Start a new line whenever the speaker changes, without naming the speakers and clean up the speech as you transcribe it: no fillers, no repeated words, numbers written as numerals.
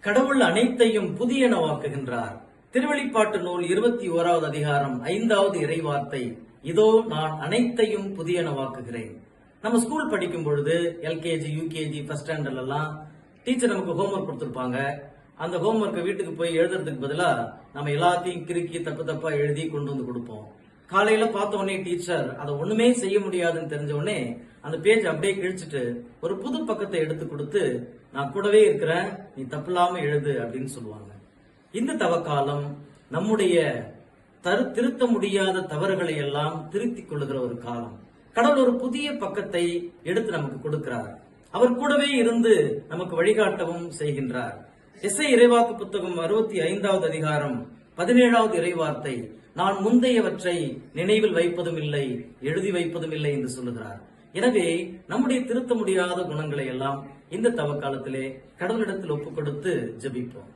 கடவுள் அனைத்தையும் புதியனவாக்குகின்றார். திருவெளிப்பாட்டு நூல் 21வது அதிகாரம் 5வது இறைவார்த்தை, இதோ நான் அனைத்தையும் புதியனவாக்குகிறேன். நம்ம ஸ்கூல் படிக்கும் பொழுது எல்கேஜி, யூகேஜி, ஃபர்ஸ்ட் ஸ்டாண்டர்ட்ல எல்லாம் டீச்சர் நமக்கு ஹோம்ஒர்க் கொடுத்திருப்பாங்க. அந்த ஹோம்ஒர்க்கை வீட்டுக்கு போய் எழுதுறதுக்கு பதிலா நம்ம எல்லாத்தையும் கிறுக்கி தப்பு தப்பா எழுதி கொண்டு வந்து கொடுப்போம். காலையில பார்த்த உடனே டீச்சர் அதை ஒண்ணுமே செய்ய முடியாதுன்னு தெரிஞ்ச உடனே அந்த பேஜ் அப்படியே கிழிச்சிட்டு ஒரு புது பக்கத்தை எடுத்து கொடுத்து, நான் கூடவே இருக்கிறேன், நீ தப்பில்லாம எழுது அப்படின்னு சொல்லுவாங்க. இந்த தவக்காலம் நம்முடைய திருத்த முடியாத தவறுகளை எல்லாம் திருத்திக் கொள்ளுகிற ஒரு காலம். கடவுள் ஒரு புதிய பக்கத்தை எடுத்து நமக்கு கொடுக்கிறார். அவர் கூடவே இருந்து நமக்கு வழிகாட்டவும் செய்கின்றார். எஸ்ஐயா இறைவாக்கு புத்தகம் 65வது அதிகாரம் 17வது இறைவார்த்தை, நான் முந்தையவற்றை நினைவில் வைப்பதும் இல்லை, எழுதி வைப்பதும் இல்லை என்று சொல்லுகிறார். எனவே நம்முடைய திருத்த முடியாத குணங்களை எல்லாம் இந்த தவக்காலத்திலே கடவுளிடத்தில் ஒப்புக் கொடுத்து ஜெபிப்போம்.